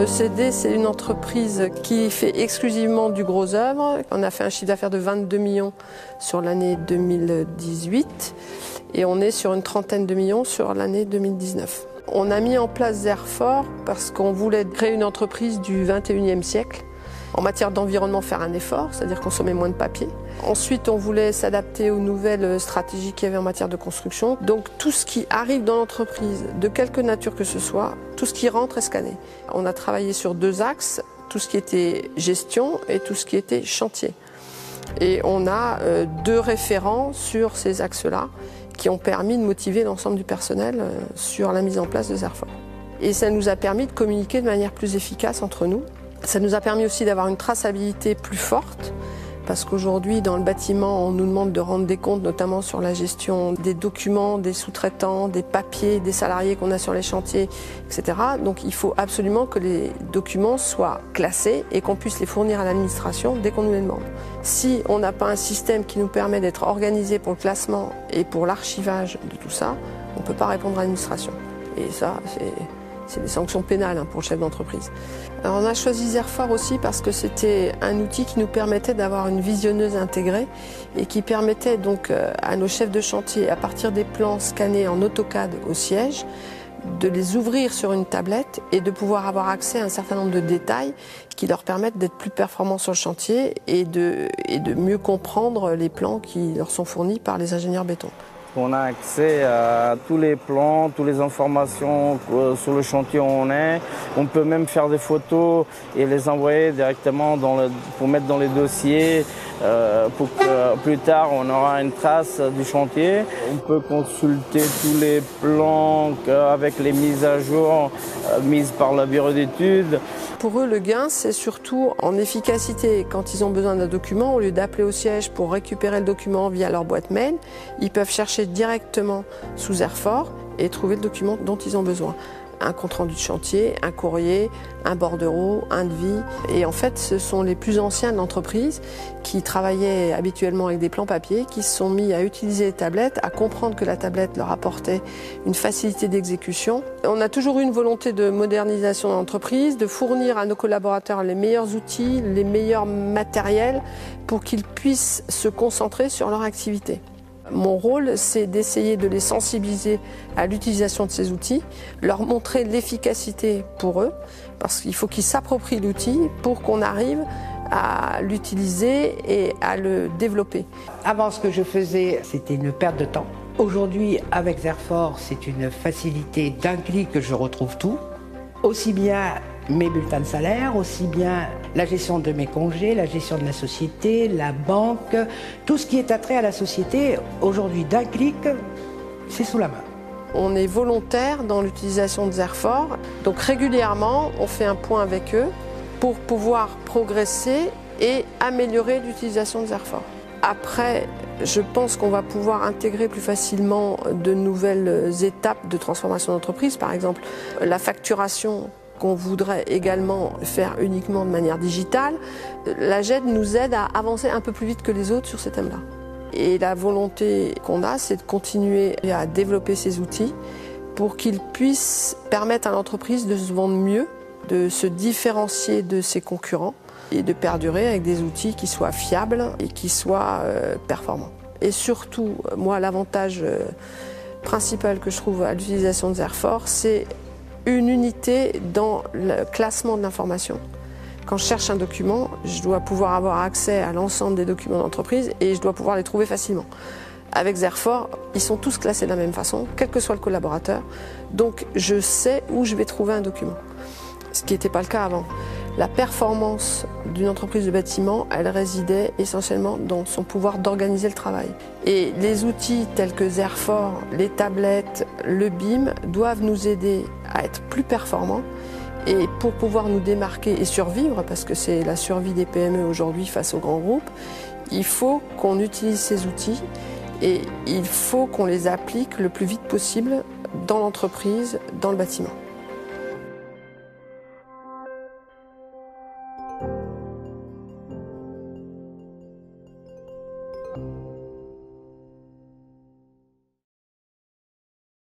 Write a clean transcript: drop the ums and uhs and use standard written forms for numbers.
ECD, c'est une entreprise qui fait exclusivement du gros œuvre. On a fait un chiffre d'affaires de 22 millions sur l'année 2018 et on est sur une trentaine de millions sur l'année 2019. On a mis en place Zerfor parce qu'on voulait créer une entreprise du 21e siècle. En matière d'environnement, faire un effort, c'est-à-dire consommer moins de papier. Ensuite, on voulait s'adapter aux nouvelles stratégies qu'il y avait en matière de construction. Donc tout ce qui arrive dans l'entreprise, de quelque nature que ce soit, tout ce qui rentre est scanné. On a travaillé sur deux axes, tout ce qui était gestion et tout ce qui était chantier. Et on a deux référents sur ces axes-là qui ont permis de motiver l'ensemble du personnel sur la mise en place de Zerfor. Et ça nous a permis de communiquer de manière plus efficace entre nous. Ça nous a permis aussi d'avoir une traçabilité plus forte, parce qu'aujourd'hui, dans le bâtiment, on nous demande de rendre des comptes, notamment sur la gestion des documents, des sous-traitants, des papiers, des salariés qu'on a sur les chantiers, etc. Donc il faut absolument que les documents soient classés et qu'on puisse les fournir à l'administration dès qu'on nous les demande. Si on n'a pas un système qui nous permet d'être organisé pour le classement et pour l'archivage de tout ça, on ne peut pas répondre à l'administration. Et ça, c'est des sanctions pénales pour le chef d'entreprise. Alors on a choisi Zerfor aussi parce que c'était un outil qui nous permettait d'avoir une visionneuse intégrée et qui permettait donc à nos chefs de chantier, à partir des plans scannés en AutoCAD au siège, de les ouvrir sur une tablette et de pouvoir avoir accès à un certain nombre de détails qui leur permettent d'être plus performants sur le chantier et de mieux comprendre les plans qui leur sont fournis par les ingénieurs béton. On a accès à tous les plans, toutes les informations sur le chantier où on est. On peut même faire des photos et les envoyer directement pour mettre dans les dossiers pour que plus tard on aura une trace du chantier. On peut consulter tous les plans avec les mises à jour mises par le bureau d'études. Pour eux, le gain, c'est surtout en efficacité. Quand ils ont besoin d'un document, au lieu d'appeler au siège pour récupérer le document via leur boîte mail, ils peuvent chercher directement sous Zerfor et trouver le document dont ils ont besoin. Un compte-rendu de chantier, un courrier, un bordereau, un devis. Et en fait, ce sont les plus anciens de l'entreprise qui travaillaient habituellement avec des plans papier, qui se sont mis à utiliser les tablettes, à comprendre que la tablette leur apportait une facilité d'exécution. On a toujours eu une volonté de modernisation de l'entreprise, de fournir à nos collaborateurs les meilleurs outils, les meilleurs matériels pour qu'ils puissent se concentrer sur leur activité. Mon rôle, c'est d'essayer de les sensibiliser à l'utilisation de ces outils, leur montrer l'efficacité pour eux, parce qu'il faut qu'ils s'approprient l'outil pour qu'on arrive à l'utiliser et à le développer. Avant, ce que je faisais, c'était une perte de temps. Aujourd'hui, avec Zerfor, c'est une facilité d'un clic que je retrouve tout, aussi bien mes bulletins de salaire, aussi bien la gestion de mes congés, la gestion de la société, la banque, tout ce qui est attrait à la société, aujourd'hui d'un clic, c'est sous la main. On est volontaire dans l'utilisation de Zerfor, donc régulièrement on fait un point avec eux pour pouvoir progresser et améliorer l'utilisation de Zerfor. Après, je pense qu'on va pouvoir intégrer plus facilement de nouvelles étapes de transformation d'entreprise, par exemple la facturation qu'on voudrait également faire uniquement de manière digitale. La GED nous aide à avancer un peu plus vite que les autres sur ces thèmes-là. Et la volonté qu'on a, c'est de continuer à développer ces outils pour qu'ils puissent permettre à l'entreprise de se vendre mieux, de se différencier de ses concurrents et de perdurer avec des outils qui soient fiables et qui soient performants. Et surtout, moi, l'avantage principal que je trouve à l'utilisation de Zerfor, c'est une unité dans le classement de l'information. Quand je cherche un document, je dois pouvoir avoir accès à l'ensemble des documents d'entreprise et je dois pouvoir les trouver facilement. Avec Zerfor, ils sont tous classés de la même façon, quel que soit le collaborateur. Donc je sais où je vais trouver un document, ce qui n'était pas le cas avant. La performance d'une entreprise de bâtiment, elle résidait essentiellement dans son pouvoir d'organiser le travail. Et les outils tels que Zerfor, les tablettes, le BIM doivent nous aider à être plus performants. Et pour pouvoir nous démarquer et survivre, parce que c'est la survie des PME aujourd'hui face aux grands groupes, il faut qu'on utilise ces outils et il faut qu'on les applique le plus vite possible dans l'entreprise, dans le bâtiment.